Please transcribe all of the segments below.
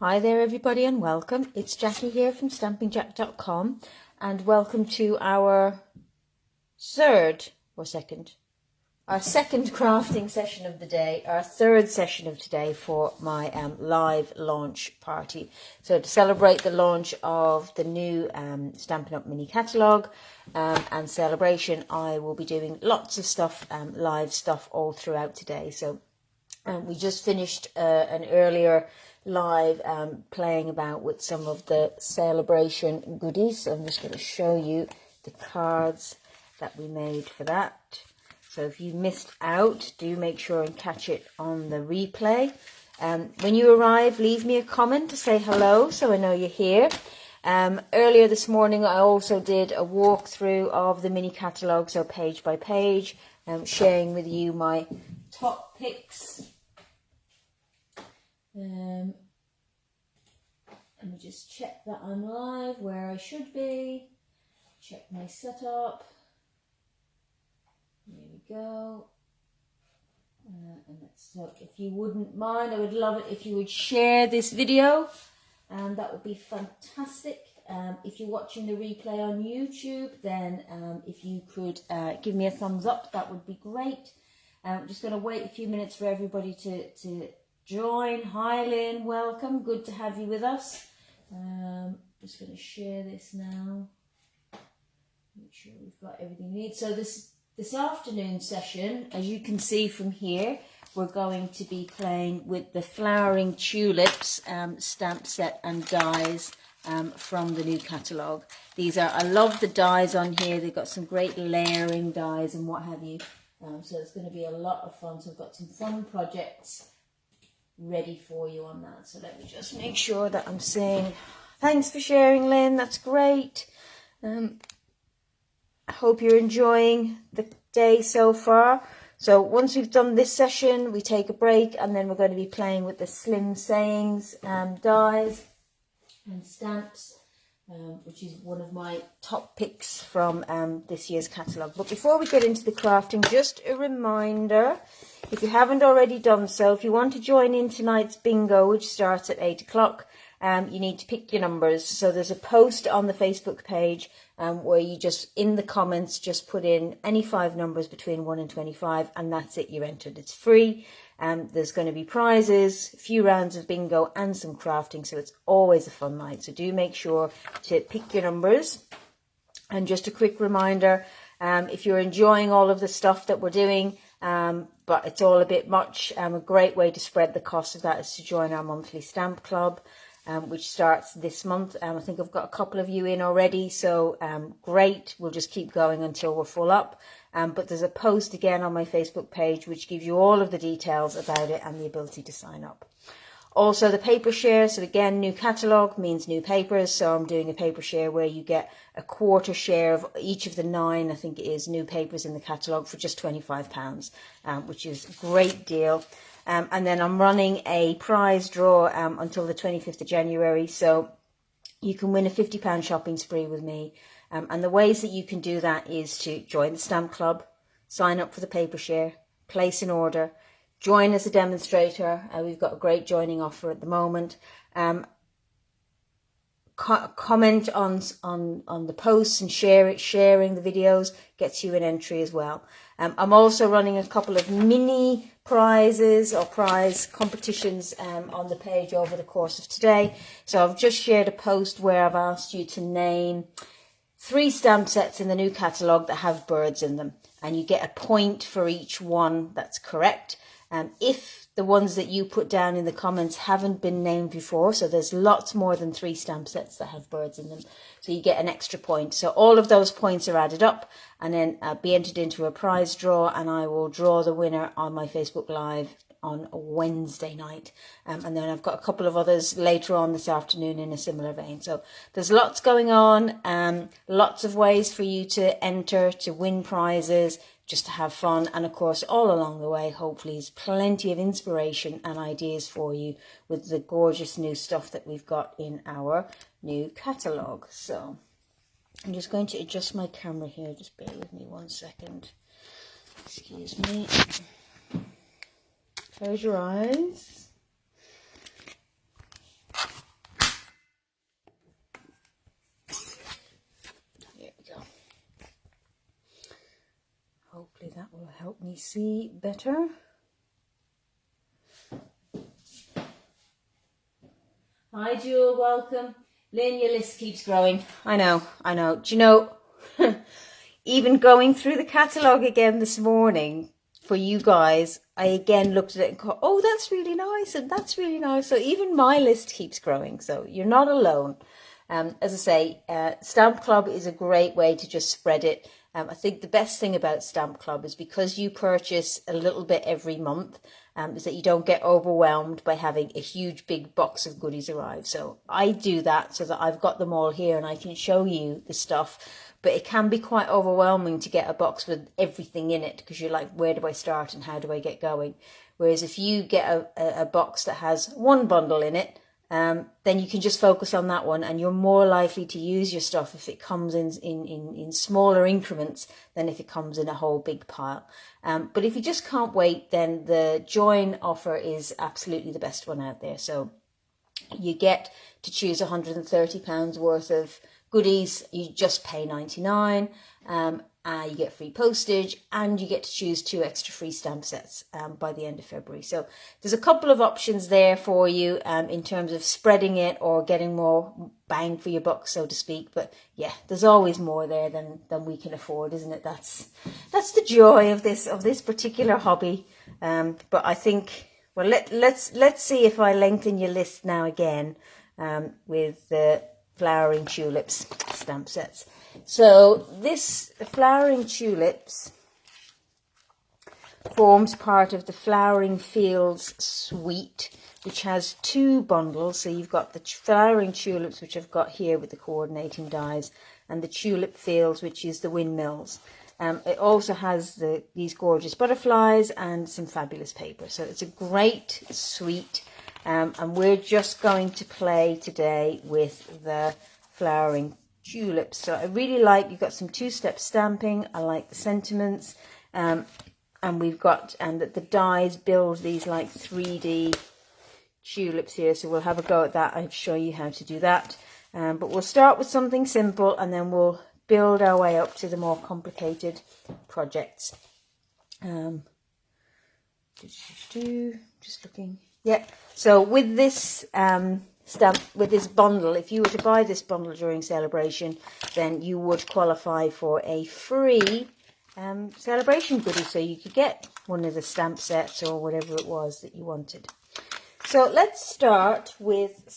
Hi there everybody and welcome. It's Jackie here from stampinjack.com and welcome to our second crafting session of the day, our third session of today for my live launch party. So to celebrate the launch of the new Stampin' Up! Mini catalogue and celebration, I will be doing lots of stuff, live stuff all throughout today. So we just finished an earlier live playing about with some of the celebration goodies. So I'm just going to show you the cards that we made for that. So if you missed out, do make sure and catch it on the replay. When you arrive, leave me a comment to say hello so I know you're here. Earlier this morning I also did a walkthrough of the mini catalogue, so page by page, sharing with you my top picks. Let me just check that I'm live where I should be. Check my setup. There we go. So if you wouldn't mind, I would love it if you would share this video, and that would be fantastic. If you're watching the replay on YouTube, then if you could give me a thumbs up, that would be great. I'm just going to wait a few minutes for everybody to join. Hi Lynn, welcome. Good to have you with us. Just going to share this now. Make sure we've got everything we need. So this afternoon session, as you can see from here, we're going to be playing with the Flowering Tulips stamp set and dies from the new catalogue. I love the dies on here. They've got some great layering dies and what have you. So it's going to be a lot of fun. So I've got some fun projects ready for you on that. So let me just make sure that I'm saying thanks for sharing, Lynn. That's great. I hope you're enjoying the day so far. So once we've done this session, we take a break, and then we're going to be playing with the Slim Sayings dies and stamps, which is one of my top picks from this year's catalogue. But before we get into the crafting, just a reminder, if you haven't already done so, if you want to join in tonight's bingo, which starts at 8 o'clock, you need to pick your numbers. So there's a post on the Facebook page where you just, in the comments, just put in any 5 numbers between 1 and 25, and that's it, you're entered. It's free. There's going to be prizes, a few rounds of bingo and some crafting, so it's always a fun night. So do make sure to pick your numbers. And just a quick reminder, if you're enjoying all of the stuff that we're doing, but it's all a bit much, a great way to spread the cost of that is to join our monthly stamp club, which starts this month. I think I've got a couple of you in already, so great. We'll just keep going until we're full up. But there's a post again on my Facebook page which gives you all of the details about it and the ability to sign up. Also the paper share, so again, new catalogue means new papers, so I'm doing a paper share where you get a quarter share of each of the 9, I think it is, new papers in the catalogue for just £25, which is a great deal. And then I'm running a prize draw until the 25th of January, so you can win a £50 shopping spree with me. And the ways that you can do that is to join the stamp club, sign up for the paper share, place an order, join as a demonstrator. We've got a great joining offer at the moment. Comment on the posts and share it. Sharing the videos gets you an entry as well. I'm also running a couple of mini prizes or prize competitions on the page over the course of today. So I've just shared a post where I've asked you to name 3 stamp sets in the new catalogue that have birds in them, and you get a point for each one that's correct. If the ones that you put down in the comments haven't been named before, so there's lots more than 3 stamp sets that have birds in them, so you get an extra point. So all of those points are added up and then be entered into a prize draw, and I will draw the winner on my Facebook Live on Wednesday night. And then I've got a couple of others later on this afternoon in a similar vein. So there's lots going on, lots of ways for you to enter, to win prizes, just to have fun. And of course, all along the way, hopefully, is plenty of inspiration and ideas for you with the gorgeous new stuff that we've got in our new catalogue. So I'm just going to adjust my camera here. Just bear with me 1 second. Excuse me. Close your eyes. see better. Hi Jewel, welcome. Lynn, your list keeps growing. I know. Do you know, even going through the catalogue again this morning for you guys, I again looked at it and thought, oh, that's really nice and that's really nice. So even my list keeps growing. So you're not alone. As I say, Stamp Club is a great way to just spread it. I think the best thing about Stamp Club is because you purchase a little bit every month, is that you don't get overwhelmed by having a huge big box of goodies arrive. So I do that so that I've got them all here and I can show you the stuff. But it can be quite overwhelming to get a box with everything in it because you're like, where do I start and how do I get going? Whereas if you get a box that has one bundle in it, then you can just focus on that one and you're more likely to use your stuff if it comes in smaller increments than if it comes in a whole big pile. But if you just can't wait, then the join offer is absolutely the best one out there. So you get to choose £130 worth of goodies. You just pay 99. You get free postage and you get to choose 2 extra free stamp sets by the end of February. So there's a couple of options there for you in terms of spreading it or getting more bang for your buck, so to speak. But yeah, there's always more there than we can afford, isn't it? That's the joy of this particular hobby. But I think, well, let's see if I lengthen your list now again with the flowering tulips stamp sets. So this flowering tulips forms part of the Flowering Fields suite, which has 2 bundles. So you've got the flowering tulips, which I've got here with the coordinating dies, and the tulip fields, which is the windmills. It also has these gorgeous butterflies and some fabulous paper. So it's a great suite. And we're just going to play today with the flowering tulips. So I really like, you've got some 2-step stamping. I like the sentiments. And we've got, and the dies build these like 3D tulips here. So we'll have a go at that. I'll show you how to do that. But we'll start with something simple and then we'll build our way up to the more complicated projects. Just looking. Yep. So with this with this bundle, if you were to buy this bundle during celebration, then you would qualify for a free celebration goodie. So you could get one of the stamp sets or whatever it was that you wanted. So let's start with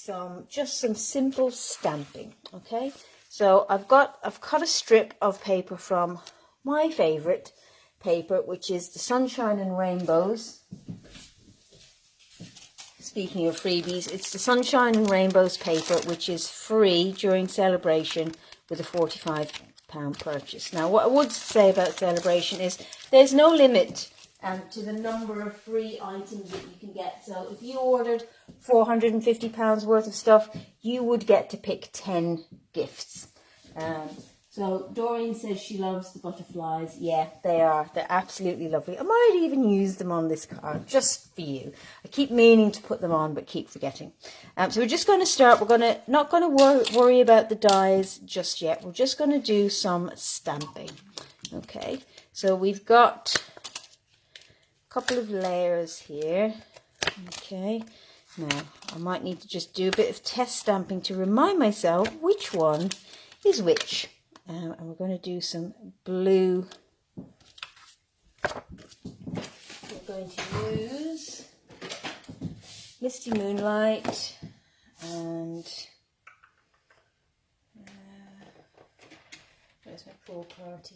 just some simple stamping. Okay. So I've cut a strip of paper from my favorite paper, which is the Sunshine and Rainbows. Speaking of freebies, it's the Sunshine and Rainbows paper, which is free during celebration with a £45 purchase. Now, what I would say about celebration is there's no limit to the number of free items that you can get. So if you ordered £450 worth of stuff, you would get to pick 10 gifts. So Doreen says she loves the butterflies. Yeah, they're absolutely lovely. I might even use them on this card just for you. I keep meaning to put them on but keep forgetting. So we're just going to start. We're not going to worry about the dies just yet. We're just going to do some stamping. Okay, so we've got a couple of layers here. Okay, now I might need to just do a bit of test stamping to remind myself which one is which. And we're going to do some blue. We're going to use Misty Moonlight and where's my pool party?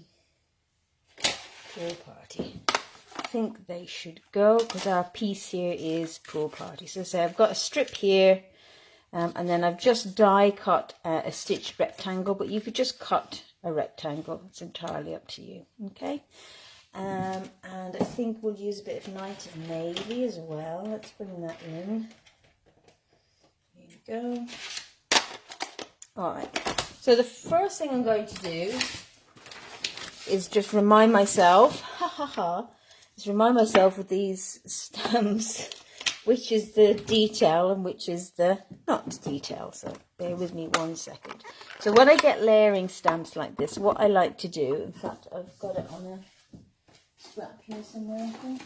Pool party. I think they should go because our piece here is pool party. So I've got a strip here. And then I've just die cut a stitched rectangle, but you could just cut a rectangle. It's entirely up to you. Okay. And I think we'll use a bit of Night of Navy as well. Let's bring that in. Here we go. All right. So the first thing I'm going to do is just remind myself, remind myself with these stamps, which is the detail and which is the not detail. So bear with me 1 second. So when I get layering stamps like this, what I like to do, in fact, I've got it on a scrap here somewhere, I think,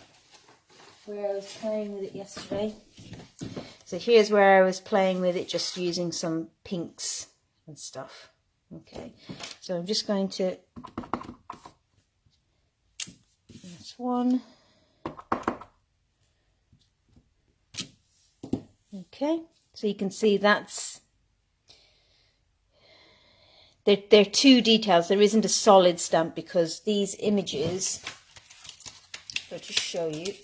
where I was playing with it yesterday. So here's where I was playing with it, just using some pinks and stuff. Okay, so I'm just going to, that's one. Okay, so you can see that's, they're two details. There isn't a solid stamp because these images, I'll just show you.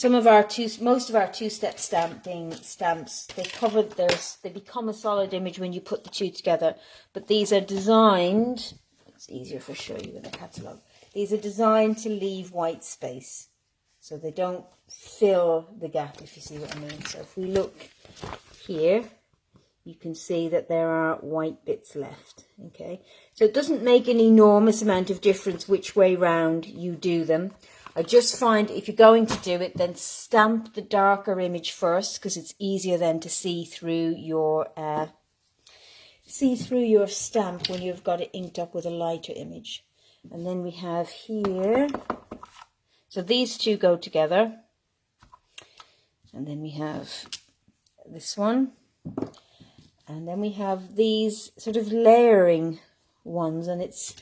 Most of our two-step stamps, they become a solid image when you put the two together. But these are designed, it's easier if I show you in the catalogue. These are designed to leave white space, so they don't fill the gap, if you see what I mean. So if we look here, you can see that there are white bits left. Okay, so it doesn't make an enormous amount of difference which way round you do them. I just find if you're going to do it, then stamp the darker image first, because it's easier then to see through your stamp when you've got it inked up with a lighter image. And then we have here, so these two go together, and then we have this one, and then we have these sort of layering ones, and it's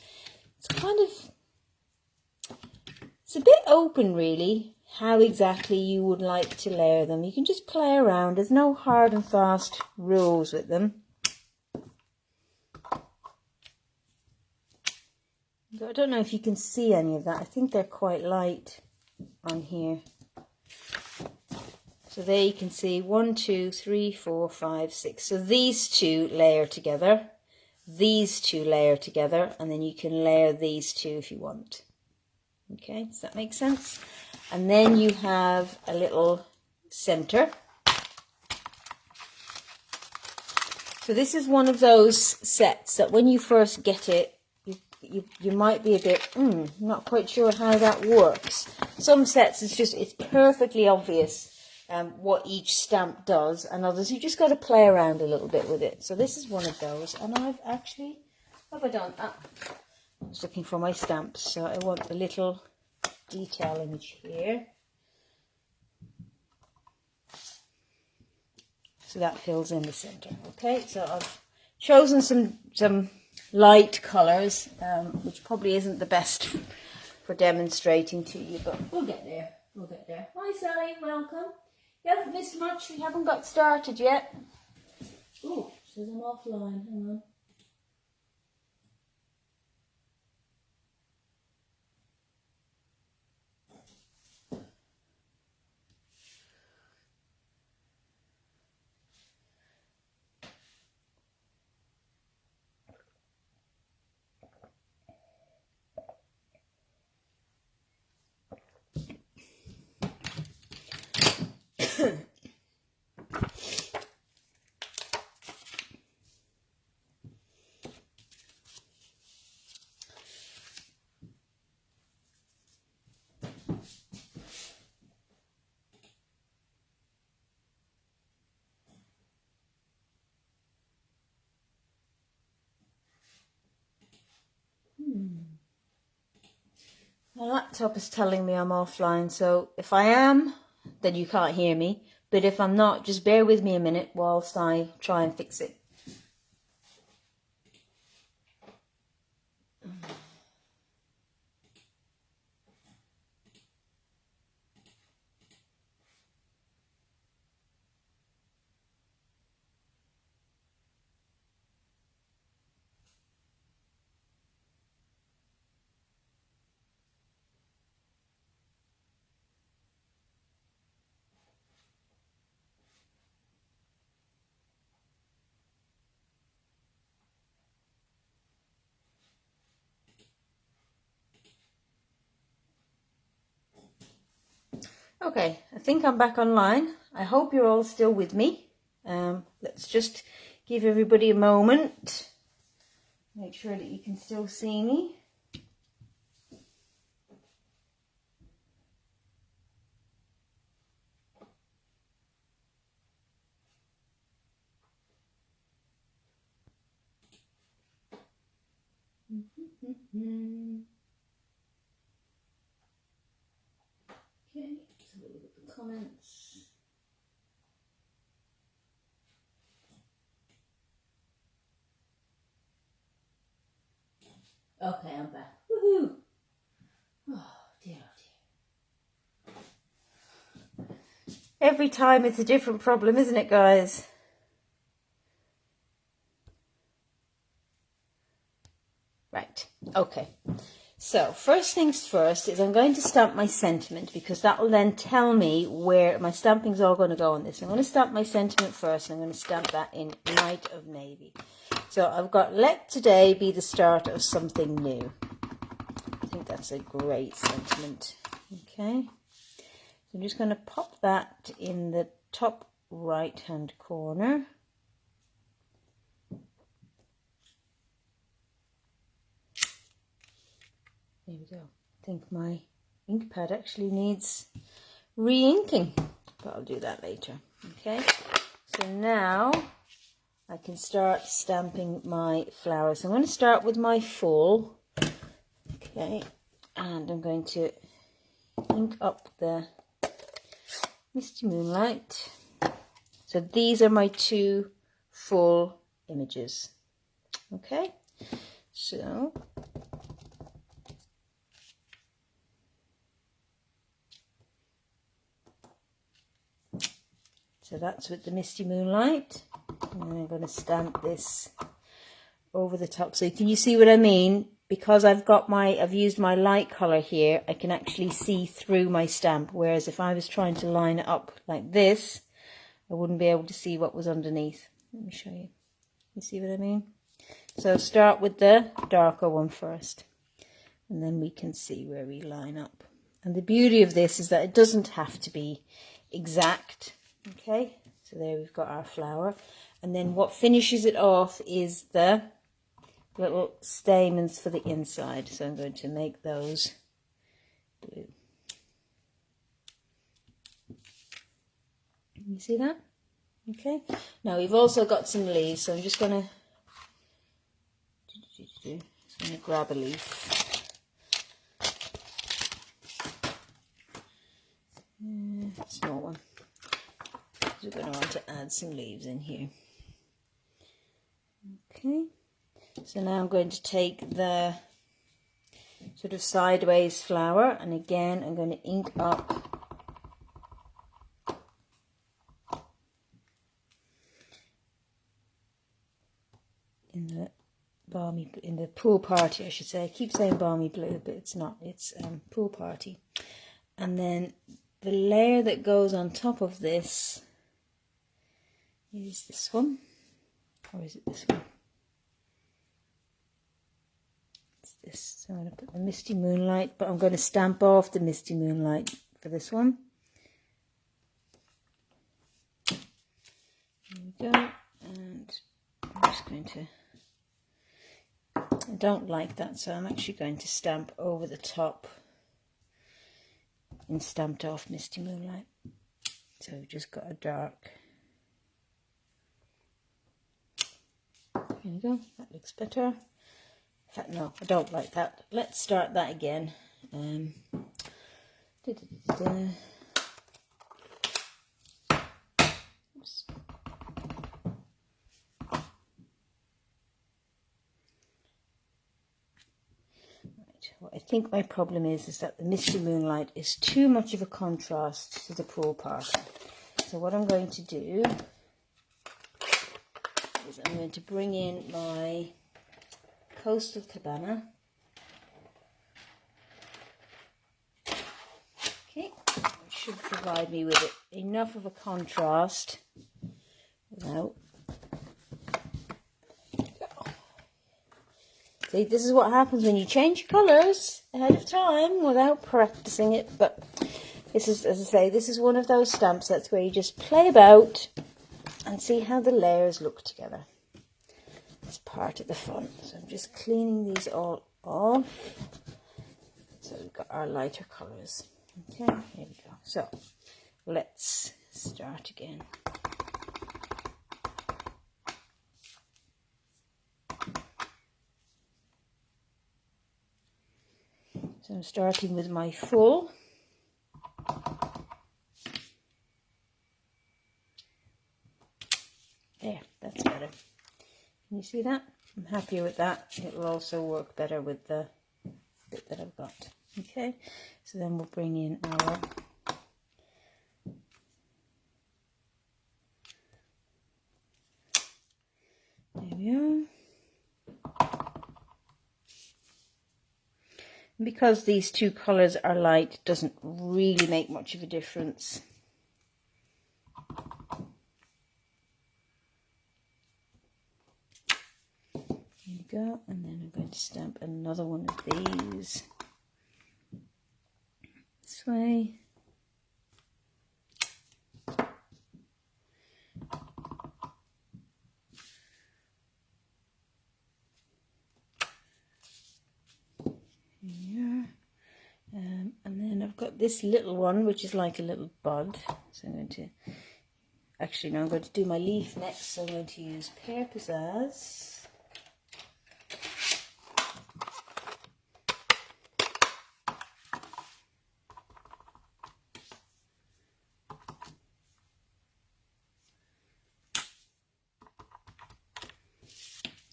kind of, it's a bit open really, how exactly you would like to layer them. You can just play around. There's no hard and fast rules with them. I don't know if you can see any of that. I think they're quite light on here. So there you can see 1, 2, 3, 4, 5, 6. So these two layer together, these two layer together, and then you can layer these two if you want. Okay, does that make sense? And then you have a little center. So this is one of those sets that when you first get it, you might be a bit, not quite sure how that works. Some sets, it's perfectly obvious what each stamp does, and others you just got to play around a little bit with it. So this is one of those, and I've actually, what have I done? I was looking for my stamps, so I want a little detail image here. So that fills in the center. Okay, so I've chosen some light colours, which probably isn't the best for demonstrating to you, but we'll get there. We'll get there. Hi Sally, welcome. You haven't missed much, we haven't got started yet. Oh, says I'm offline, hang on. My laptop is telling me I'm offline, so if I am, then you can't hear me. But if I'm not, just bear with me a minute whilst I try and fix it. Okay, I think I'm back online. I hope you're all still with me. Let's just give everybody a moment. Make sure that you can still see me. comments? Okay, I'm back. Woohoo! Oh dear, oh dear. Every time it's a different problem, isn't it, guys? Right, okay. So first things first is I'm going to stamp my sentiment, because that will then tell me where my stamping's all going to go on this. I'm going to stamp my sentiment first, and I'm going to stamp that in Night of Navy. So I've got let today be the start of something new. I think that's a great sentiment. Okay, so I'm just going to pop that in the top right hand corner. There we go. I think my ink pad actually needs re-inking, but I'll do that later. Okay, so now I can start stamping my flowers. So I'm going to start with my full. Okay, and I'm going to ink up the Misty Moonlight. So these are my two full images. Okay, so that's with the Misty Moonlight. And I'm going to stamp this over the top. So can you see what I mean? Because I've used my light color here, I can actually see through my stamp. Whereas if I was trying to line it up like this, I wouldn't be able to see what was underneath. Let me show you. You see what I mean? So start with the darker one first, and then we can see where we line up. And the beauty of this is that it doesn't have to be exact. Okay, so there we've got our flower, and then what finishes it off is the little stamens for the inside. So I'm going to make those blue. You see that? Okay, now we've also got some leaves, so I'm just going to grab a leaf. Small one. We're going to want to add some leaves in here. Okay, so now I'm going to take the sort of sideways flower, and again I'm going to ink up in the pool party, I should say. I keep saying balmy blue, but it's not. It's pool party. And then the layer that goes on top of this is this one, or is it this one? It's this. So I'm going to put the Misty Moonlight, but I'm going to stamp off the Misty Moonlight for this one. There we go. And I'm just going to, I don't like that, so I'm actually going to stamp over the top and stamped off Misty Moonlight. So we've just got a dark. There we go, that looks better. In fact, no, I don't like that. Let's start that again. Oops. What I think my problem is that the Misty Moonlight is too much of a contrast to the pool party. So what I'm going to do is I'm going to bring in my Coastal Cabana. Okay, it should provide me with enough of a contrast without. See, this is what happens when you change colours ahead of time without practicing it. But this is, as I say, this is one of those stamp sets where you just play about and see how the layers look together. It's part of the fun. So I'm just cleaning these all off. So we've got our lighter colours. Okay, here we go. So let's start again. So I'm starting with my full. There, that's better. Can you see that? I'm happy with that. It will also work better with the bit that I've got. Okay, so then we'll bring in our there we are. And because these two colours are light, it doesn't really make much of a difference. There you go, and then I'm going to stamp another one of these this way. And then I've got this little one, which is like a little bud. So I'm going to, actually no, I'm going to do my leaf next. So I'm going to use Pear Pizzazz.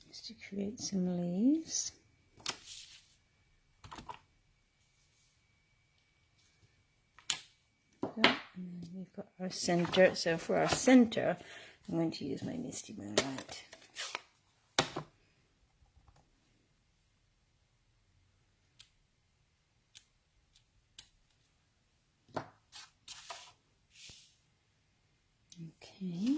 Just to create some leaves. And then we've got our center. So for our center, I'm going to use my Misty Moonlight. Okay.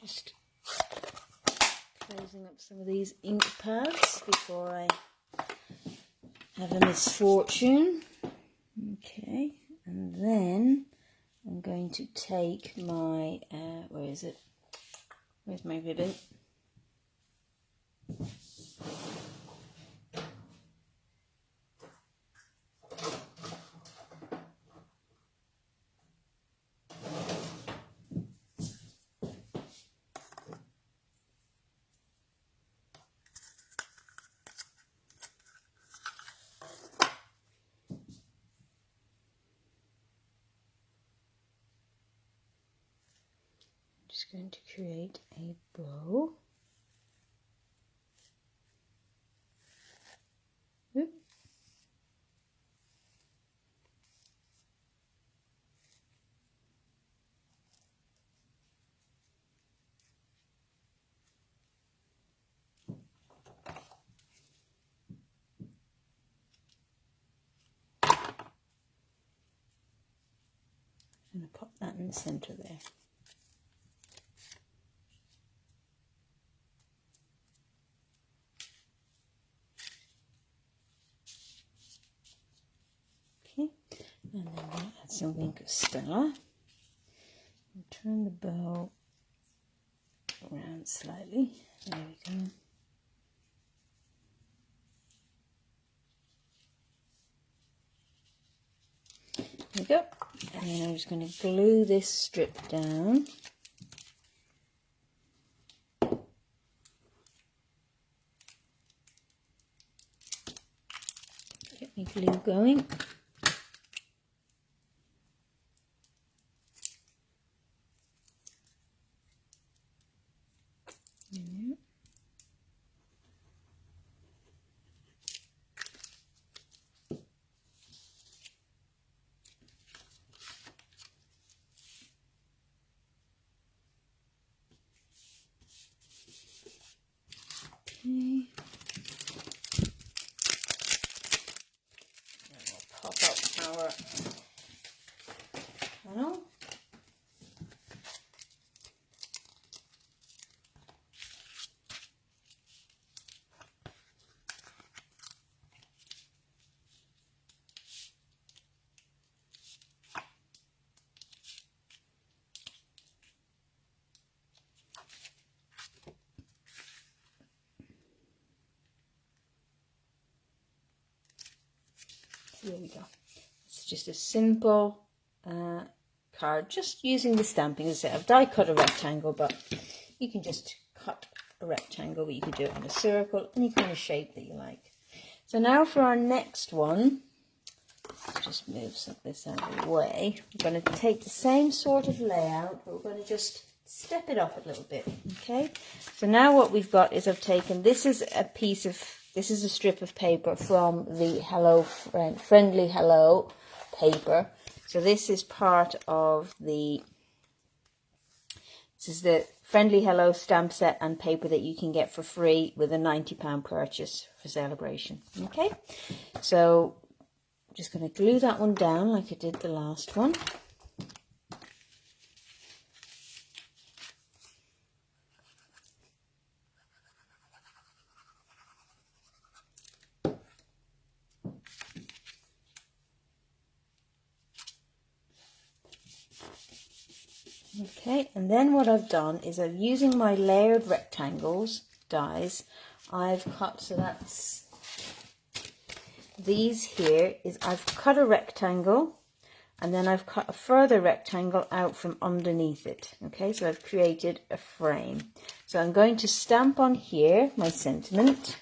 Just closing up some of these ink pads before I have a misfortune. Okay, and then I'm going to take my, where is it? Where's my ribbon? Just going to create a bow. Oop. I'm going to pop that in the center there. Okay, and then I'm going to add some Wink of Stella. And turn the bow around slightly. There we go. There we go. And then I'm just going to glue this strip down. Get my glue going. Okay. And we'll pop up our funnel. There we go. It's just a simple card, just using the stamping. As I said, I've die cut a rectangle, but you can just cut a rectangle, but you could do it in a circle, any kind of shape that you like. So now for our next one, just move some of this out of the way. We're going to take the same sort of layout, but we're going to just step it up a little bit. Okay, so now what we've got is I've taken, this is a strip of paper from the Friendly Hello paper. So this is part of this is the Friendly Hello stamp set and paper that you can get for free with a £90 purchase for celebration. Okay, so I'm just going to glue that one down like I did the last one. Okay, and then what I've done is I'm using my layered rectangles dies. I've cut, so that's these here, is I've cut a rectangle and then I've cut a further rectangle out from underneath it. Okay, so I've created a frame. So I'm going to stamp on here my sentiment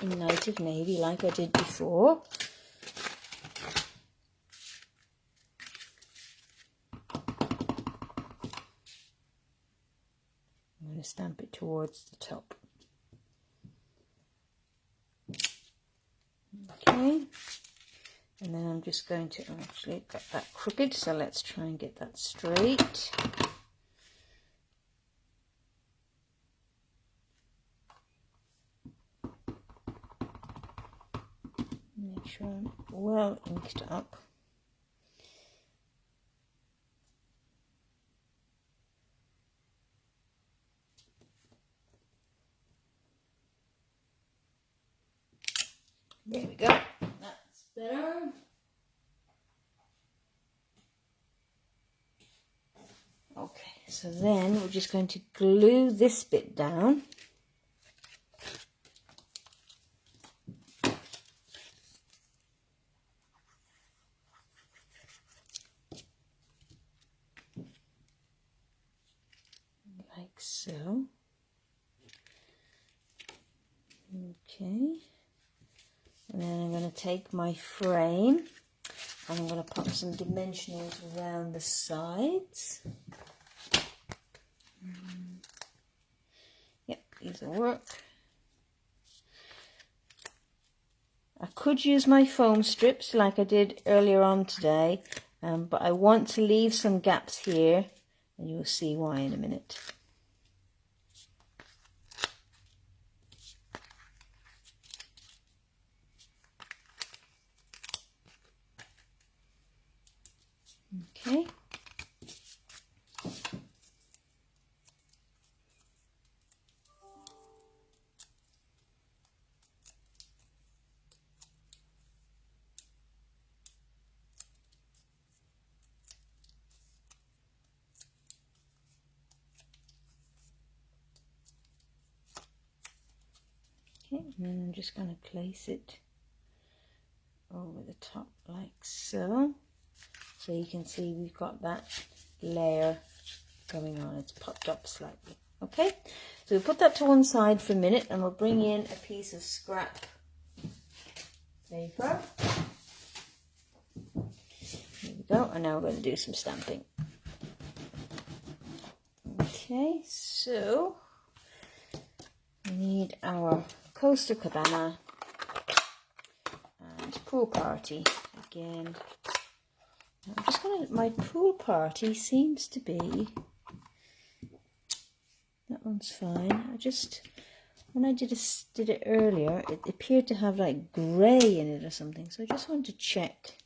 in Night of Navy like I did before. I'm going to stamp it towards the top. Okay, and then I'm just going to actually get that crooked, so let's try and get that straight. Make sure I'm well inked up. There we go, that's better. Okay, so then we're just going to glue this bit down. Like so. Okay. And then I'm going to take my frame and I'm going to pop some dimensionals around the sides. Yep, these will work. I could use my foam strips like I did earlier on today, but I want to leave some gaps here, and you'll see why in a minute. Okay. Okay, and then I'm just going to place it over the top like so. So you can see we've got that layer going on. It's popped up slightly. Okay, so we'll put that to one side for a minute and we'll bring in a piece of scrap paper. Here we go, and now we're going to do some stamping. Okay, so we need our Coaster Cabana and Pool Party again. I'm just going to, my Pool Party seems to be, that one's fine. I just, when I did it earlier, it appeared to have like grey in it or something. So I just want to check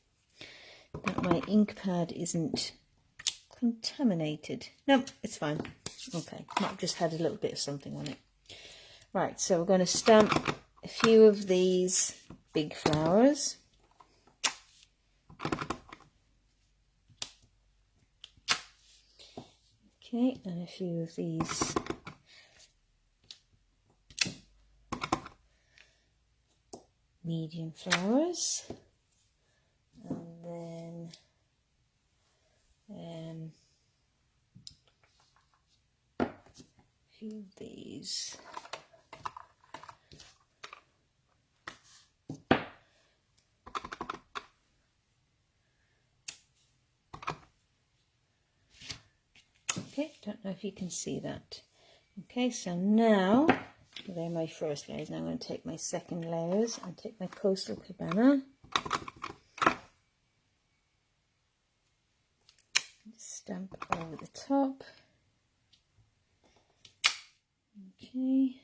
that my ink pad isn't contaminated. No, it's fine. Okay, I've just had a little bit of something on it. Right, so we're going to stamp a few of these big flowers. Okay, and a few of these medium flowers, and then a few of these Don't know if you can see that. Okay, so now, they're my first layers. Now I'm going to take my second layers and take my Coastal Cabana. Stamp over the top. Okay.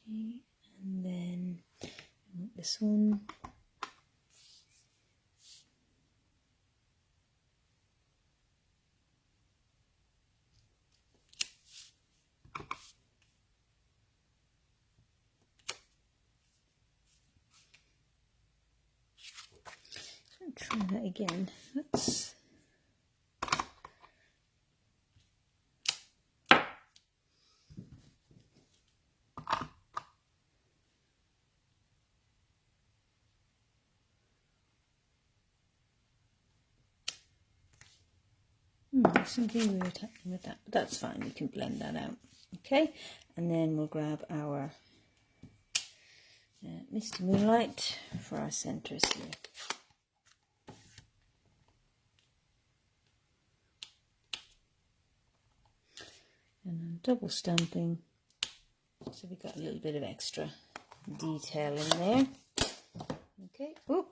Okay, and then this one. Try that again. Oops. There's something weird happening with that, but that's fine. We can blend that out. Okay, and then we'll grab our Misty Moonlight for our centers here. And I'm double stamping, so we've got a little bit of extra detail in there. Okay, oop.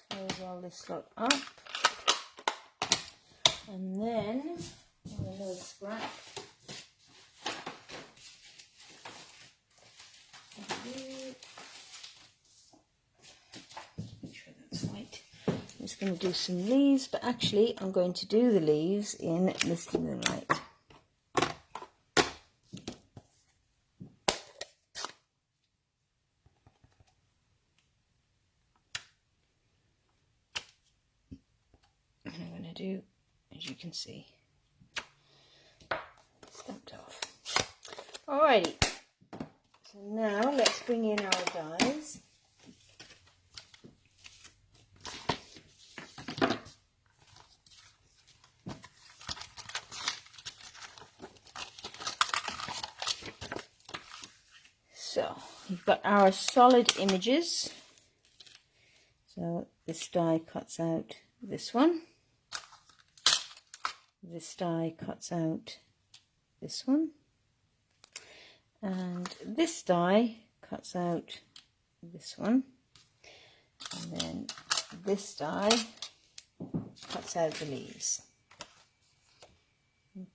Close all this lot up. And then another scrap. Make sure that's white. I'm just going to do some leaves, but actually I'm going to do the leaves in Misty Moonlight. And I'm going to do, as you can see, stamped off. Alrighty, so now let's bring in our dies. So we've got our solid images. So this die cuts out this one. This die cuts out this one. And this die cuts out this one. And then this die cuts out the leaves.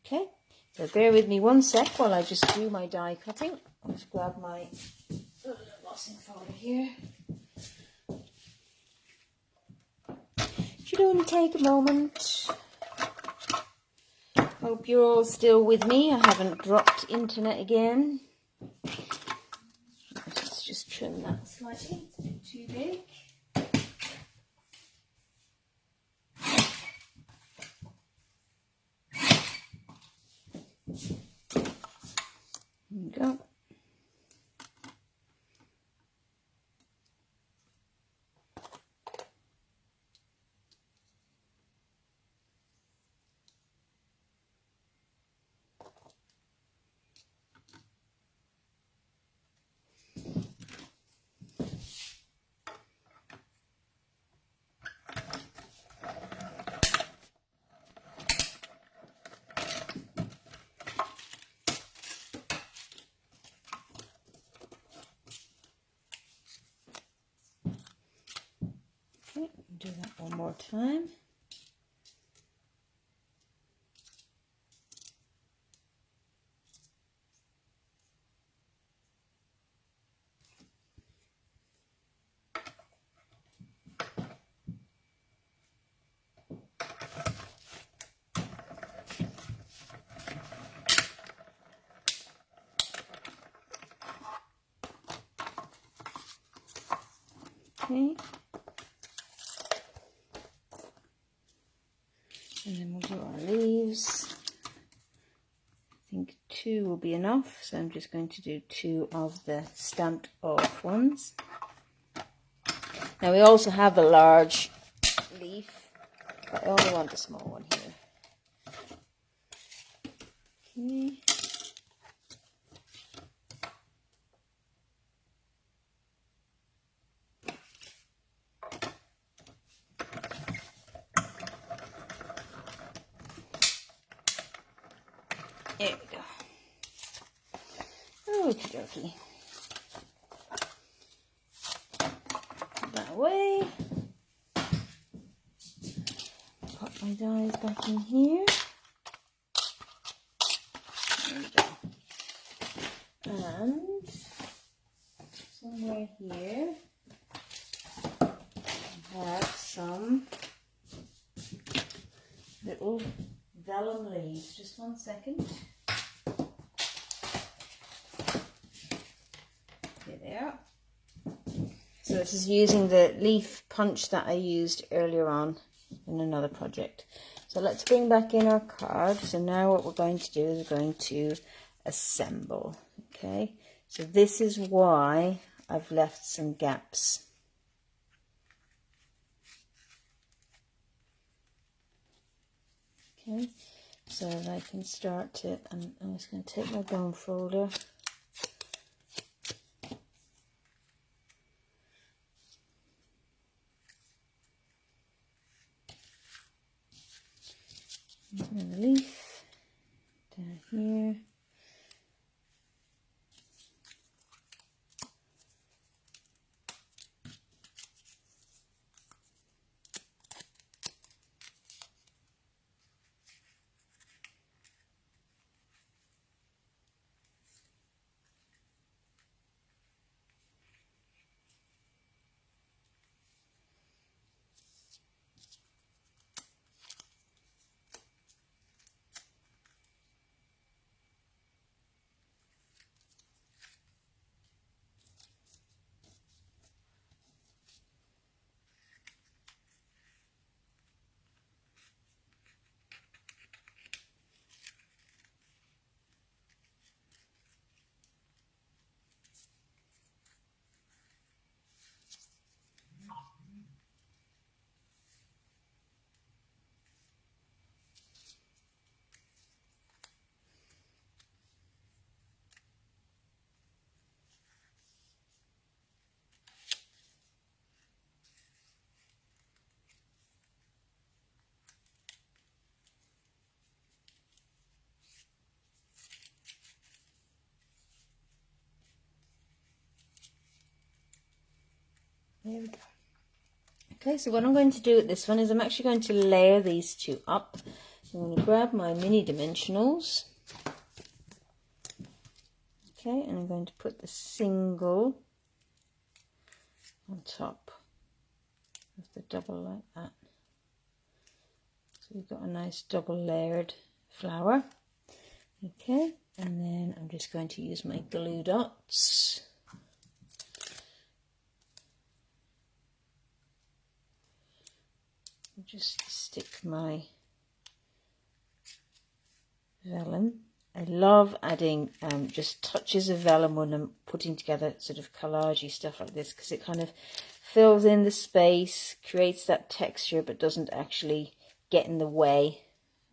Okay, so bear with me one sec while I just do my die cutting. I'll just grab my embossing folder here. Should only take a moment. Hope you're all still with me. I haven't dropped internet again. Let's just trim that slightly. It's a bit too big. There we go. Okay, do that one more time. Okay. And then we'll do our leaves. I think 2 will be enough, so I'm just going to do 2 of the stamped off ones. Now we also have a large leaf, but I only want a small one here. Okay. There we go. Okie dokie. Put that away. Pop my dies back in here. There we go. And somewhere here I have some little vellum leaves. Just 1 second. Here they are. So this is using the leaf punch that I used earlier on in another project. So let's bring back in our card. So now what we're going to do is we're going to assemble. Okay, so this is why I've left some gaps. Okay, so I can start to, I'm just going to take my bone folder. And the leaf down here. There we go. Okay, so what I'm going to do with this one is I'm actually going to layer these two up. So I'm going to grab my mini dimensionals. Okay, and I'm going to put the single on top of the double like that. So we've got a nice double layered flower. Okay, and then I'm just going to use my glue dots. Just stick my vellum. I love adding just touches of vellum when I'm putting together sort of collagey stuff like this, because it kind of fills in the space, creates that texture, but doesn't actually get in the way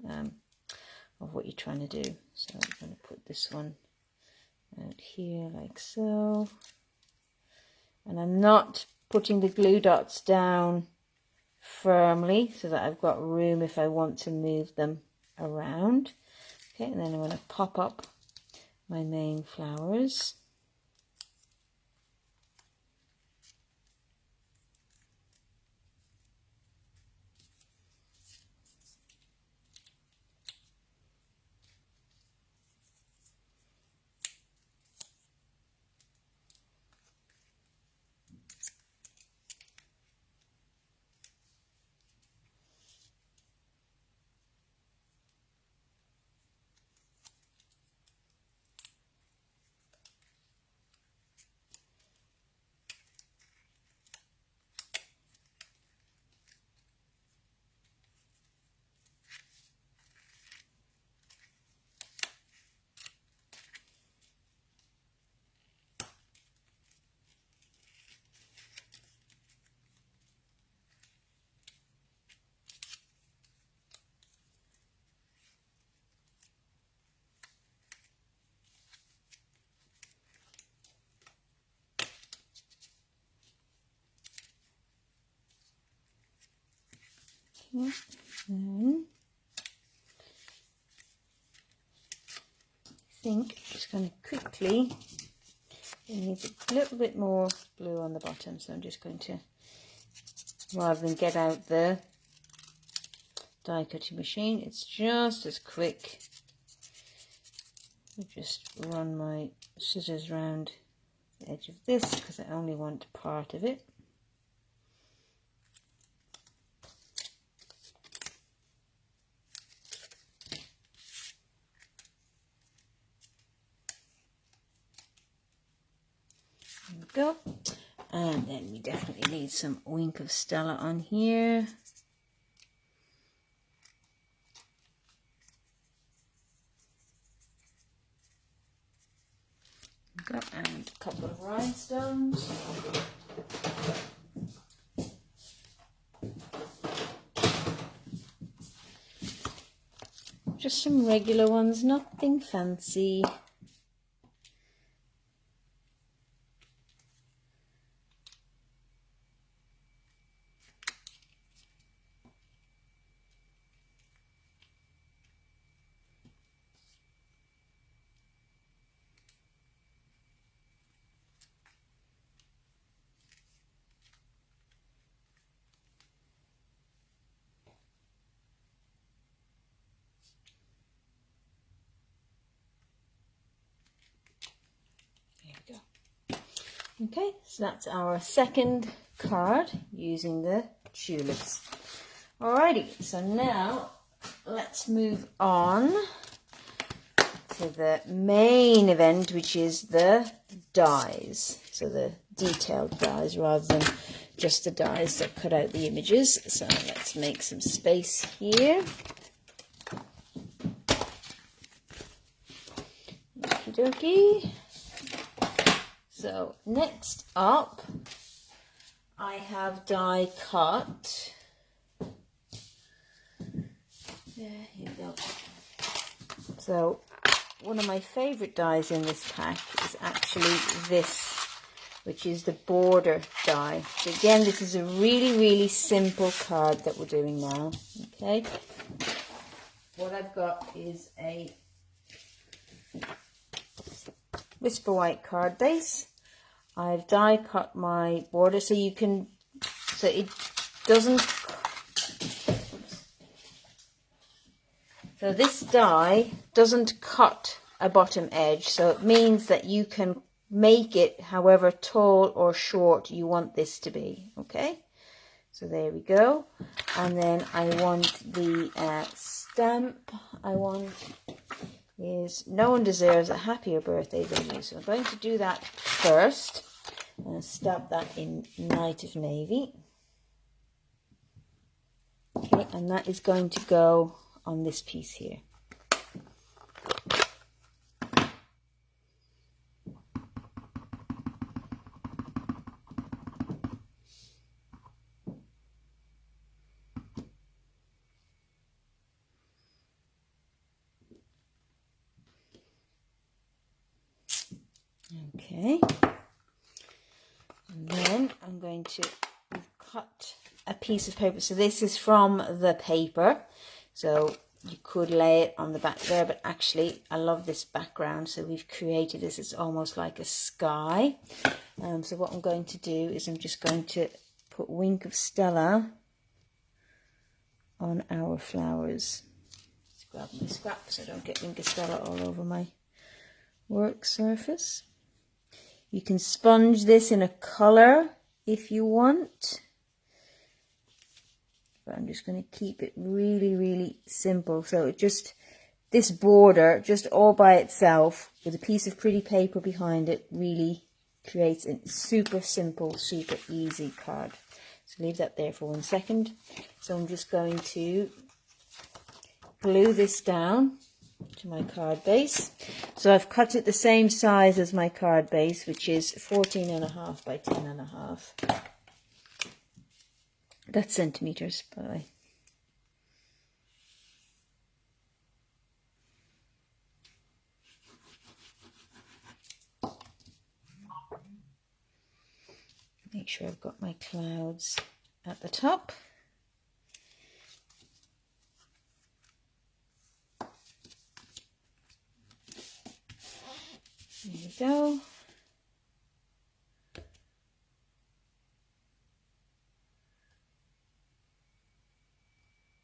of what you're trying to do. So I'm going to put this one out here like so. And I'm not putting the glue dots down firmly so that I've got room if I want to move them around. Okay, and then I'm going to pop up my main flowers. Then I think I'm just going to quickly, it needs a little bit more blue on the bottom, so I'm just going to, rather than get out the die cutting machine, it's just as quick. I just run my scissors round the edge of this because I only want part of it. There we go. And then we definitely need some Wink of Stella on here. And a couple of rhinestones. Just some regular ones, nothing fancy. Okay, so that's our second card using the tulips. Alrighty, so now let's move on to the main event, which is the dies. So the detailed dies rather than just the dies that cut out the images. So let's make some space here. Okie dokie. So next up, I have die cut. There you go. So one of my favorite dies in this pack is actually this, which is the border die. So again, this is a really simple card that we're doing now. Okay. What I've got is a Whisper White card base. I've die cut my border so you can, so it doesn't, so this die doesn't cut a bottom edge, so it means that you can make it however tall or short you want this to be. Okay, so there we go. And then I want the stamp I want is "No one deserves a happier birthday than you." So I'm going to do that first. I'm going to stamp that in Night of Navy. Okay, and that is going to go on this piece here. Okay, and then I'm going to cut a piece of paper. So this is from the paper, so you could lay it on the back there, but actually I love this background, so we've created this. It's almost like a sky. So what I'm going to do is I'm just going to put Wink of Stella on our flowers. Let's grab my scrap so I don't get Wink of Stella all over my work surface. You can sponge this in a colour if you want, but I'm just going to keep it really simple. So it just, this border just all by itself with a piece of pretty paper behind it really creates a super simple, super easy card. So leave that there for 1 second. So I'm just going to glue this down to my card base. So I've cut it the same size as my card base, which is 14.5 by 10.5. That's centimeters, by the way. Make sure I've got my clouds at the top. go.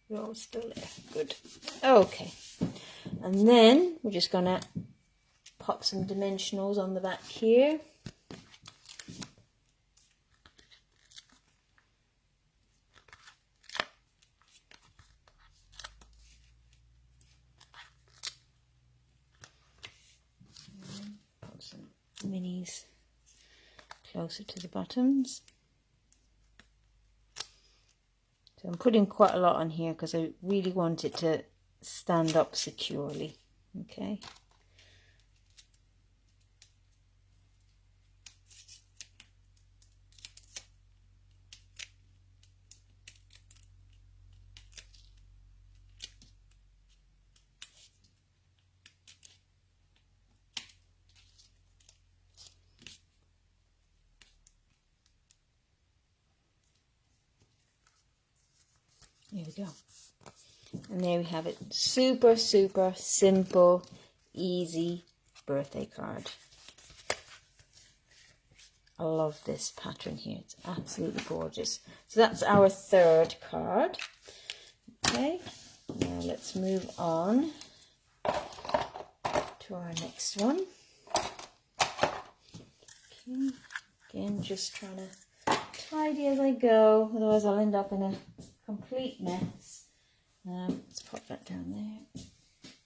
You're all still there. Good. Okay. And then we're just going to pop some dimensionals on the back here. Pop some minis closer to the bottoms. So I'm putting quite a lot on here because I really want it to stand up securely. Okay. There we go. And there we have it. Super, super simple, easy birthday card. I love this pattern here. It's absolutely gorgeous. So that's our third card. Okay, now let's move on to our next one. Okay, again, just trying to tidy as I go, otherwise I'll end up in a complete mess. Let's pop that down there.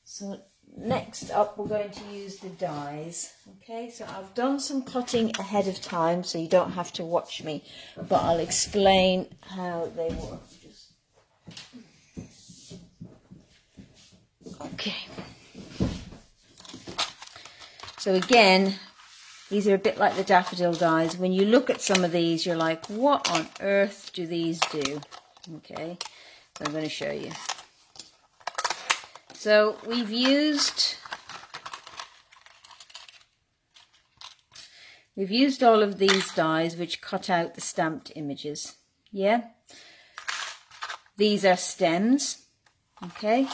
So next up we're going to use the dies. Okay, so I've done some cutting ahead of time so you don't have to watch me, but I'll explain how they work. Okay, so again, these are a bit like the daffodil dies. When you look at some of these, you're like, what on earth do these do? Okay, so I'm going to show you. So we've used all of these dies which cut out the stamped images. Yeah, these are stems. Okay,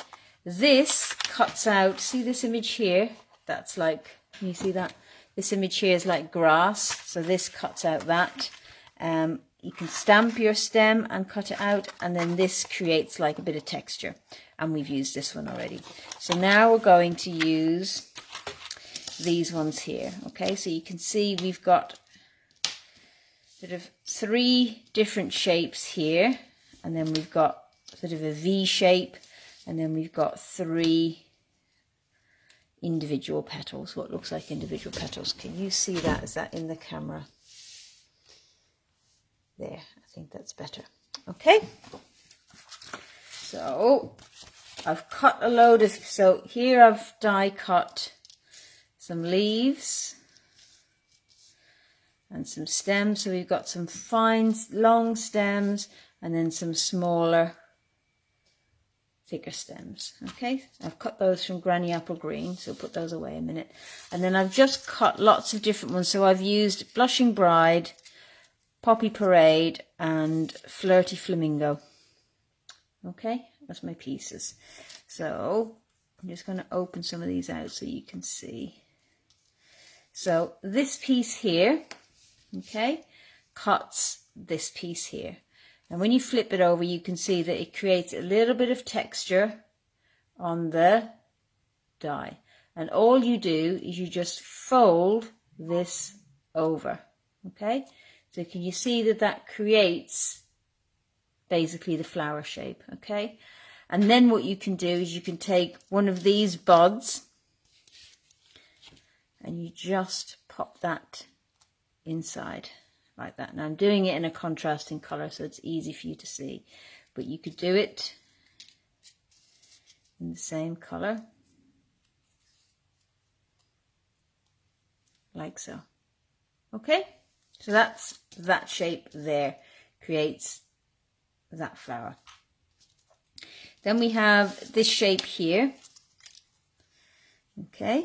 this cuts out, see this image here, that's like, can you see that? This image here is like grass, so this cuts out that. You can stamp your stem and cut it out, and then this creates like a bit of texture, and we've used this one already. So now we're going to use these ones here. Okay, so you can see we've got sort of 3 different shapes here, and then we've got sort of a V shape, and then we've got 3 individual petals, what looks like individual petals. Can you see that? Is that in the camera? There, I think that's better. Okay, so I've cut a load of, so here I've die cut some leaves and some stems. So we've got some fine long stems and then some smaller thicker stems. Okay, I've cut those from Granny Apple Green, so put those away a minute. And then I've just cut lots of different ones. So I've used Blushing Bride, Poppy Parade and Flirty Flamingo. Okay, that's my pieces. So I'm just going to open some of these out so you can see. So this piece here, okay, cuts this piece here. And when you flip it over, you can see that it creates a little bit of texture on the die. And all you do is you just fold this over, okay? So can you see that that creates basically the flower shape, okay? And then what you can do is you can take one of these buds and you just pop that inside like that. Now I'm doing it in a contrasting colour so it's easy for you to see, but you could do it in the same colour like so. Okay, so that's that shape there, creates that flower. Then we have this shape here, okay,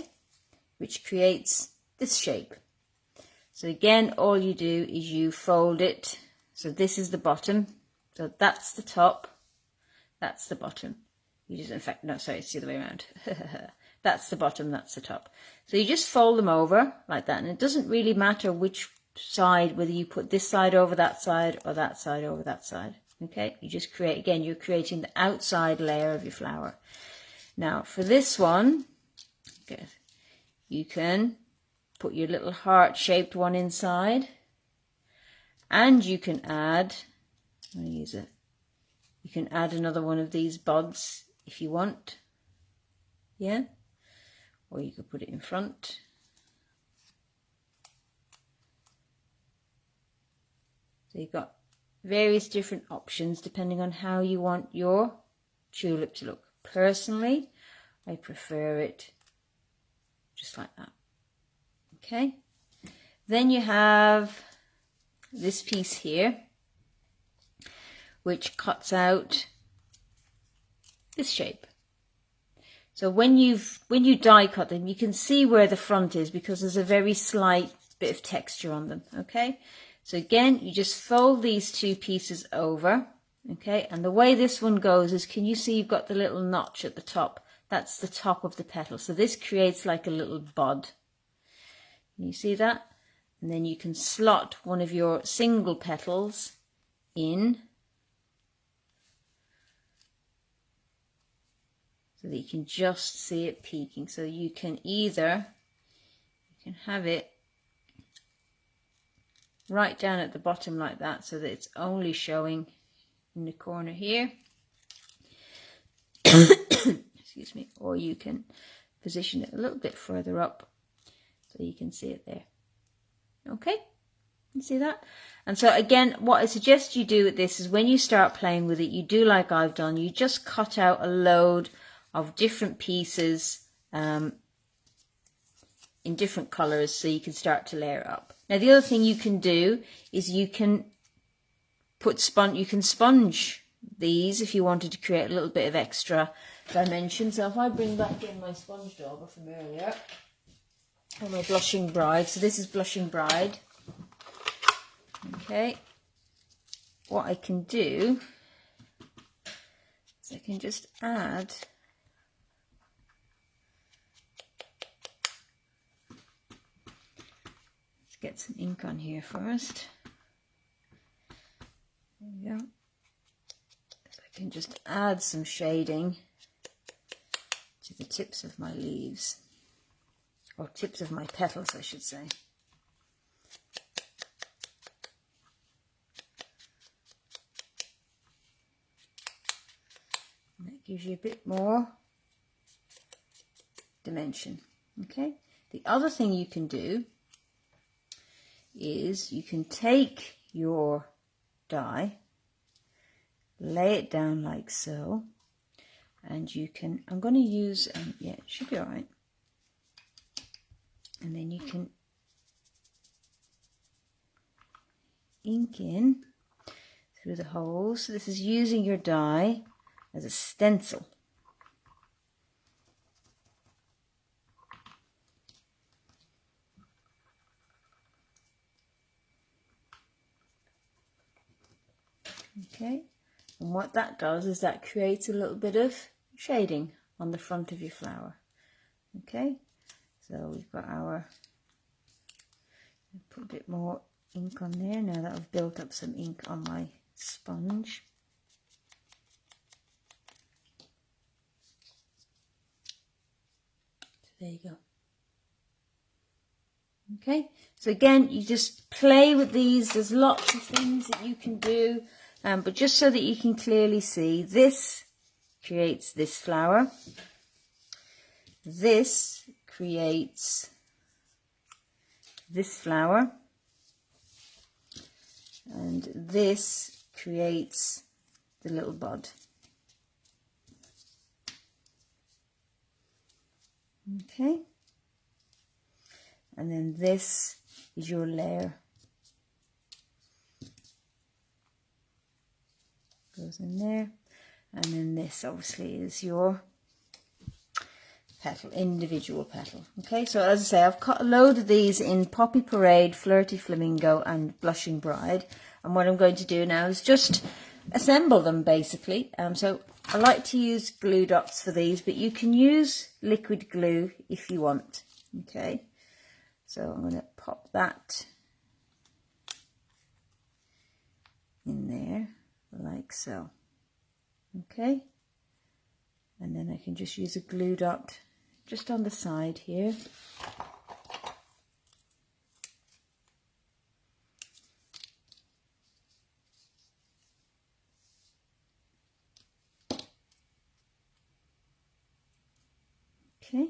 which creates this shape. So again, all you do is you fold it. So this is the bottom. So that's the top. That's the bottom. You just, in fact, no, sorry, it's the other way around. That's the bottom, that's the top. So you just fold them over like that, and it doesn't really matter which side, whether you put this side over that side or that side over that side. Okay, you just create, again, you're creating the outside layer of your flower. Now for this one, okay, you can put your little heart-shaped one inside, and you can add, I'm going to use it, you can add another one of these buds if you want, yeah, or you could put it in front. So you've got various different options depending on how you want your tulip to look. Personally, I prefer it just like that. Okay, then you have this piece here, which cuts out this shape. So when you die cut them, you can see where the front is because there's a very slight bit of texture on them. Okay, so again, you just fold these two pieces over. Okay, and the way this one goes is, can you see you've got the little notch at the top? That's the top of the petal. So this creates like a little bud. Can you see that? And then you can slot one of your single petals in so that you can just see it peeking. So you can have it right down at the bottom like that, so that it's only showing in the corner here. Excuse me. Or you can position it a little bit further up so you can see it there. Okay, you see that? And so again, what I suggest you do with this is, when you start playing with it, you do like I've done, you just cut out a load of different pieces in different colors so you can start to layer up. Now the other thing you can do is you can sponge these if you wanted to create a little bit of extra dimension. So if I bring back in my sponge dauber from earlier, or my blushing bride, so this is blushing bride. Okay, what I can do is I can just add get some ink on here first. There we go. So I can just add some shading to the tips of my leaves, or tips of my petals, I should say. And that gives you a bit more dimension. Okay. The other thing you can do is you can take your die, lay it down like so, and you can, I'm going to use, yeah, it should be all right, and then you can ink in through the holes. So this is using your die as a stencil. Okay, and what that does is that creates a little bit of shading on the front of your flower. Okay, so we've got our, put a bit more ink on there now that I've built up some ink on my sponge. So there you go. Okay, so again, you just play with these. There's lots of things that you can do, but just so that you can clearly see, this creates this flower, this creates this flower, and this creates the little bud. Okay, and then this is your layer. Goes in there, and then this obviously is your petal, individual petal. Okay, so as I say, I've cut a load of these in Poppy Parade, Flirty Flamingo and Blushing Bride, and what I'm going to do now is just assemble them basically. So I like to use glue dots for these, but you can use liquid glue if you want. Okay, so I'm going to pop that in there like so. Okay, and then I can just use a glue dot just on the side here. Okay,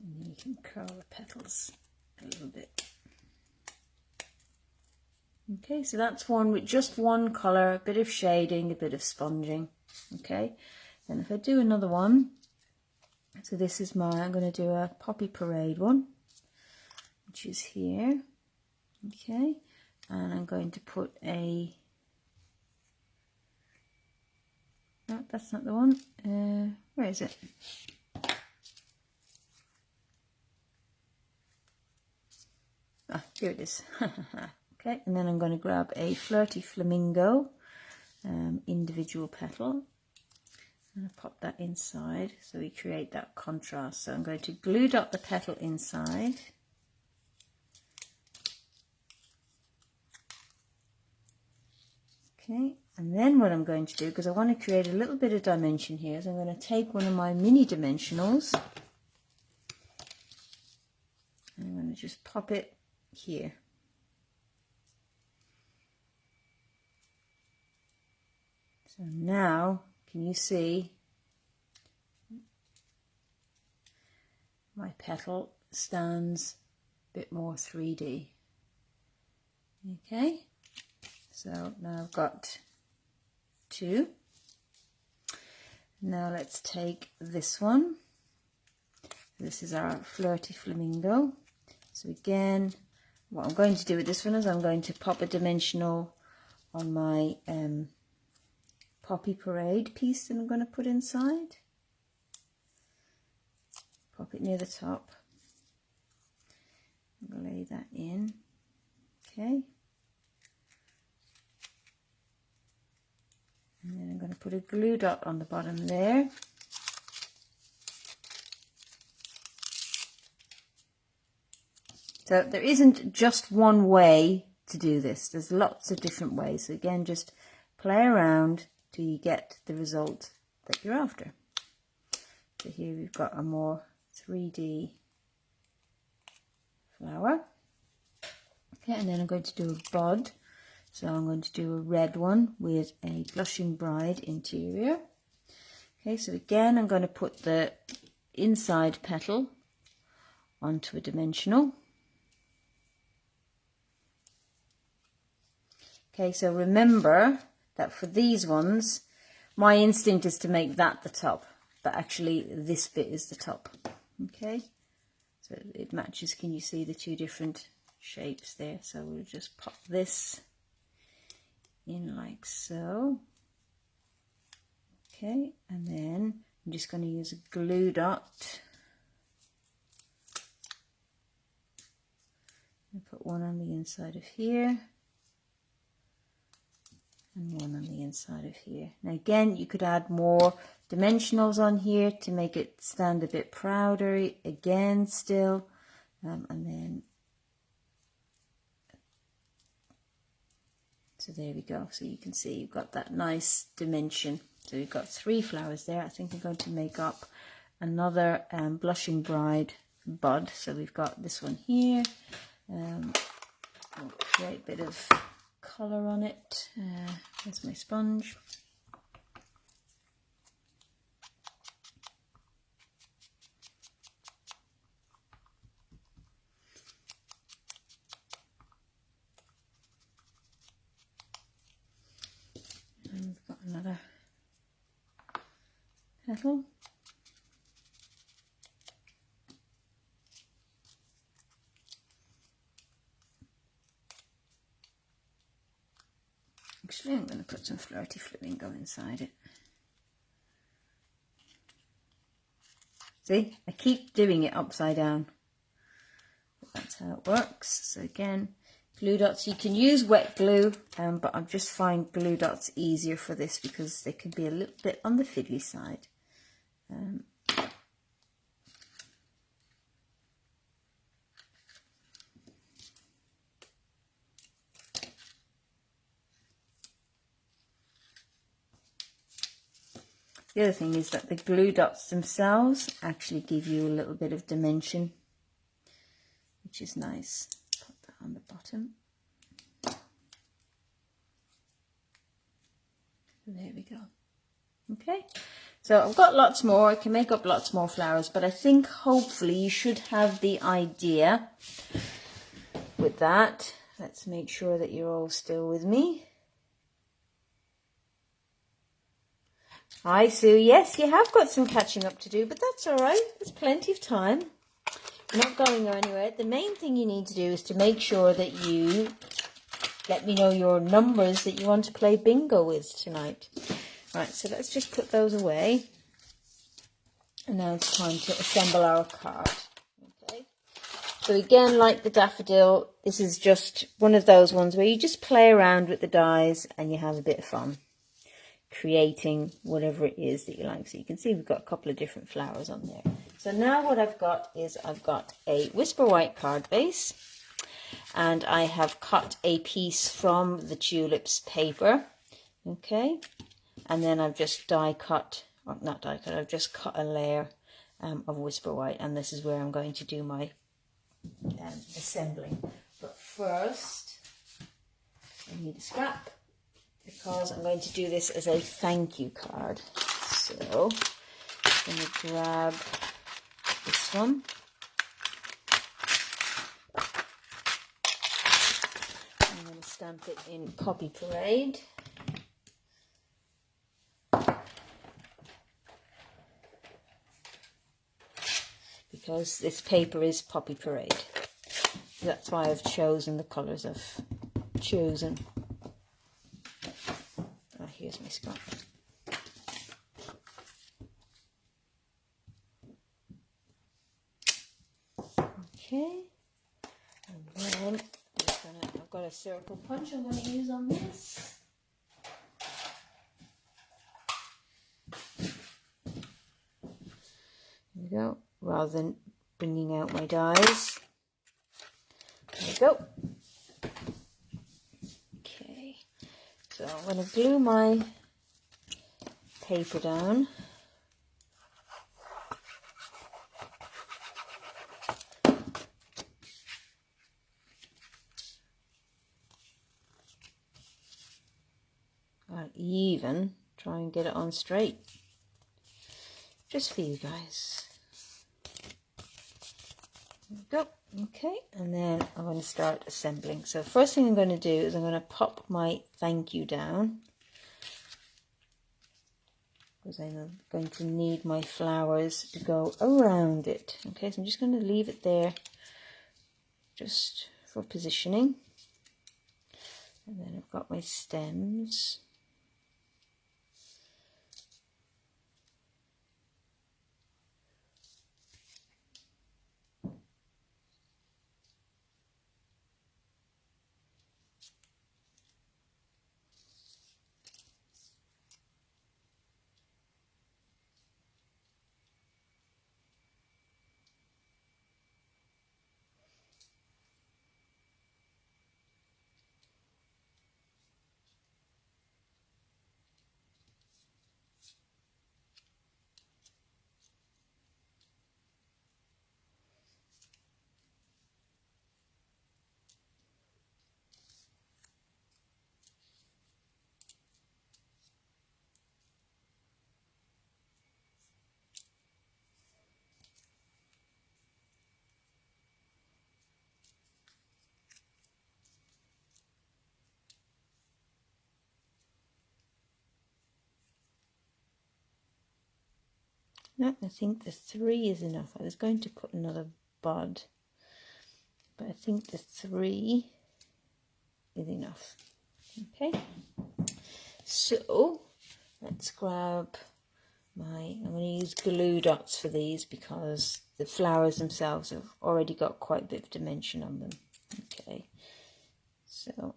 and then you can curl the petals a little bit. Okay, so that's one with just one colour, a bit of shading, a bit of sponging. Okay, then if I do another one, so this is I'm going to do a Poppy Parade one, which is here. Okay, and I'm going to put a, no, that's not the one, where is it? Ah, here it is. Okay, and then I'm going to grab a Flirty Flamingo individual petal and pop that inside so we create that contrast. So I'm going to glue dot the petal inside. Okay, and then what I'm going to do, because I want to create a little bit of dimension here, is I'm going to take one of my mini dimensionals and I'm going to just pop it here. So now, can you see my petal stands a bit more 3D? Okay, so now I've got two. Now let's take this one. This is our Flirty Flamingo. So again, what I'm going to do with this one is I'm going to pop a dimensional on my Poppy Parade piece that I'm going to put inside. Pop it near the top. Lay that in. Okay. And then I'm going to put a glue dot on the bottom there. So there isn't just one way to do this. There's lots of different ways. So again, just play around till you get the result that you're after. So here we've got a more 3D flower. Okay, and then I'm going to do a bud. So I'm going to do a red one with a Blushing Bride interior. Okay, so again, I'm going to put the inside petal onto a dimensional. Okay, so remember that for these ones, my instinct is to make that the top, but actually this bit is the top. Okay, so it matches. Can you see the two different shapes there? So we'll just pop this in like so. Okay, and then I'm just going to use a glue dot and put one on the inside of here and one on the inside of here. Now again, you could add more dimensionals on here to make it stand a bit prouder again still, and then so there we go. So you can see you've got that nice dimension. So we've got 3 flowers there. I think I'm going to make up another Blushing Bride bud. So we've got this one here. I'll create a bit of colour on it. There's my sponge. And we've got another petal. Actually, I'm going to put some Flirty Flamingo inside it. See, I keep doing it upside down. But that's how it works. So again, glue dots. You can use wet glue, but I just find glue dots easier for this because they can be a little bit on the fiddly side. The other thing is that the glue dots themselves actually give you a little bit of dimension, which is nice. Put that on the bottom. There we go. Okay, so I've got lots more. I can make up lots more flowers, but I think hopefully you should have the idea with that. Let's make sure that you're all still with me. Hi Sue, yes, you have got some catching up to do, but that's all right. There's plenty of time. You're not going anywhere. The main thing you need to do is to make sure that you let me know your numbers that you want to play bingo with tonight. Right, so let's just put those away. And now it's time to assemble our card. Okay. So again, like the daffodil, this is just one of those ones where you just play around with the dies and you have a bit of fun creating whatever it is that you like. So you can see we've got a couple of different flowers on there. So now what I've got is I've got a Whisper White card base, and I have cut a piece from the Tulips paper. Okay, and then I've just I've just cut a layer of Whisper White, and this is where I'm going to do my assembling. But first I need a scrap, because I'm going to do this as a thank you card. So I'm going to grab this one. I'm going to stamp it in Poppy Parade. Because this paper is Poppy Parade. That's why I've chosen the colours I've chosen. Here's my scrap. Okay, and then I've got a circle punch I'm going to use on this. There we go. Rather than bringing out my dies. There we go. So I'm going to glue my paper down. I'll even try and get it on straight. Just for you guys. There we go. Okay, and then I'm going to start assembling. So first thing I'm going to do is I'm going to pop my thank you down, because I'm going to need my flowers to go around it. Okay, so I'm just going to leave it there just for positioning. And then I've got my stems. No, I think the 3 is enough. I was going to put another bud, but I think the 3 is enough. Okay, so let's grab I'm going to use glue dots for these because the flowers themselves have already got quite a bit of dimension on them. Okay, So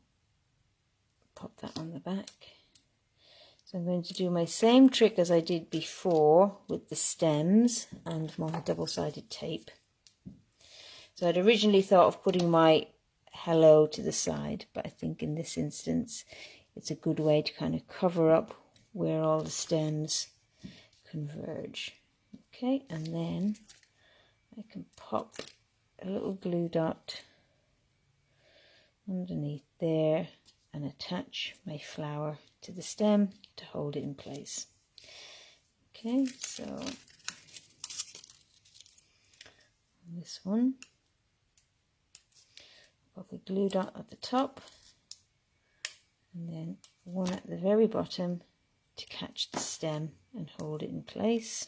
pop that on the back. So I'm going to do my same trick as I did before with the stems and my double-sided tape. So I'd originally thought of putting my hello to the side, but I think in this instance it's a good way to kind of cover up where all the stems converge. Okay, and then I can pop a little glue dot underneath there and attach my flower to the stem to hold it in place. Okay, so this one, pop a glue dot at the top and then one at the very bottom to catch the stem and hold it in place.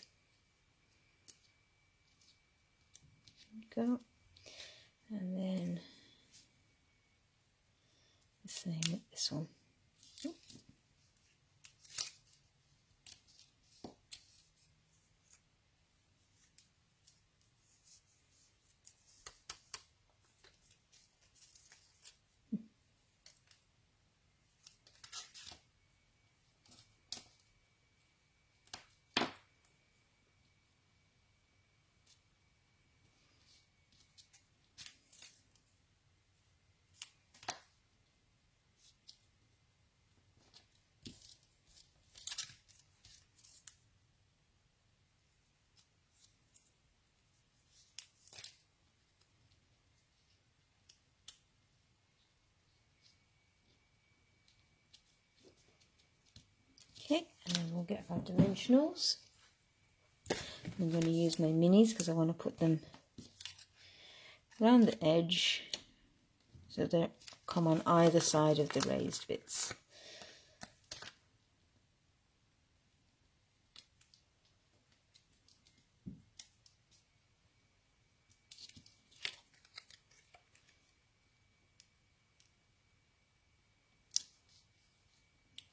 There we go. And then the same with this one. Okay, and then we'll get our dimensionals. I'm going to use my minis because I want to put them around the edge so they come on either side of the raised bits.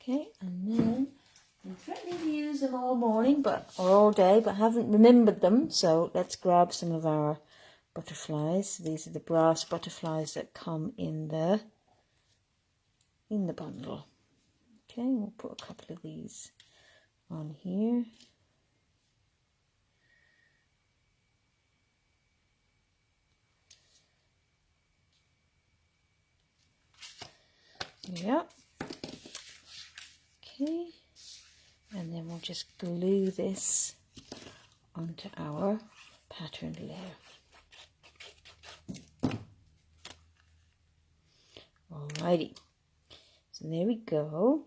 Okay, and then I'm threatening to use them all morning or all day, but haven't remembered them. So let's grab some of our butterflies. These are the brass butterflies that come in the bundle. Okay, we'll put a couple of these on here. Yeah. Okay, and then we'll just glue this onto our pattern layer. Alrighty, so there we go.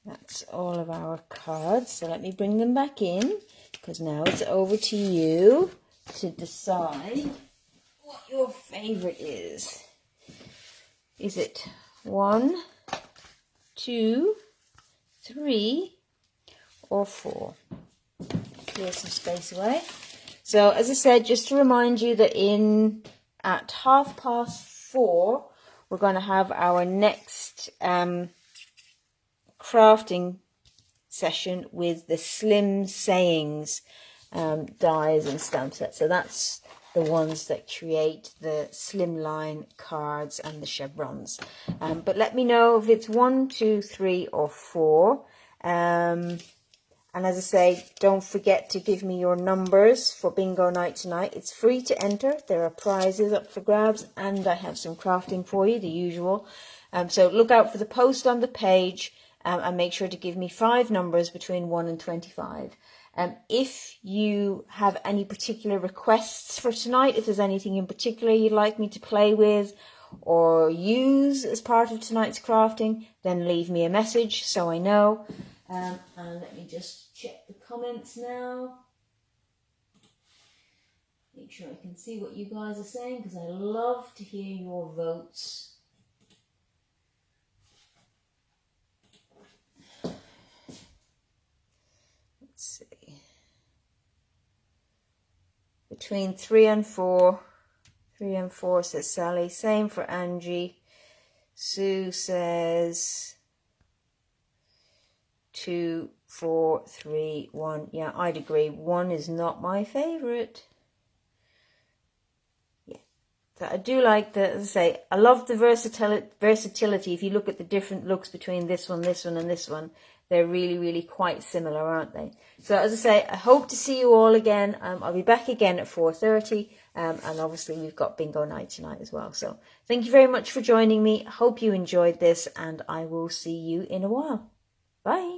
That's all of our cards. So let me bring them back in because now it's over to you to decide what your favorite is. Is it 1, 2, 3, or 4? Clear some space away. So as I said, just to remind you that at 4:30 we're going to have our next crafting session with the Slim Sayings dies and stamp set. So that's the ones that create the slimline cards and the chevrons. But let me know if it's 1, 2, 3, or 4. And as I say, don't forget to give me your numbers for bingo night tonight. It's free to enter. There are prizes up for grabs, and I have some crafting for you, the usual. So look out for the post on the page, and make sure to give me 5 numbers between 1 and 25. If you have any particular requests for tonight, if there's anything in particular you'd like me to play with or use as part of tonight's crafting, then leave me a message so I know. And let me just check the comments now. Make sure I can see what you guys are saying because I love to hear your votes. Let's see. Between 3 and 4. 3 and 4 says Sally. Same for Angie. Sue says 2, 4, 3, 1. Yeah, I'd agree. 1 is not my favorite. Yeah, So I do like the, as I say, I love the versatility. If you look at the different looks between this one, and this one, they're really, really quite similar, aren't they? So as I say, I hope to see you all again. I'll be back again at 4:30. And obviously we've got bingo night tonight as well. So thank you very much for joining me. I hope you enjoyed this, and I will see you in a while. Bye.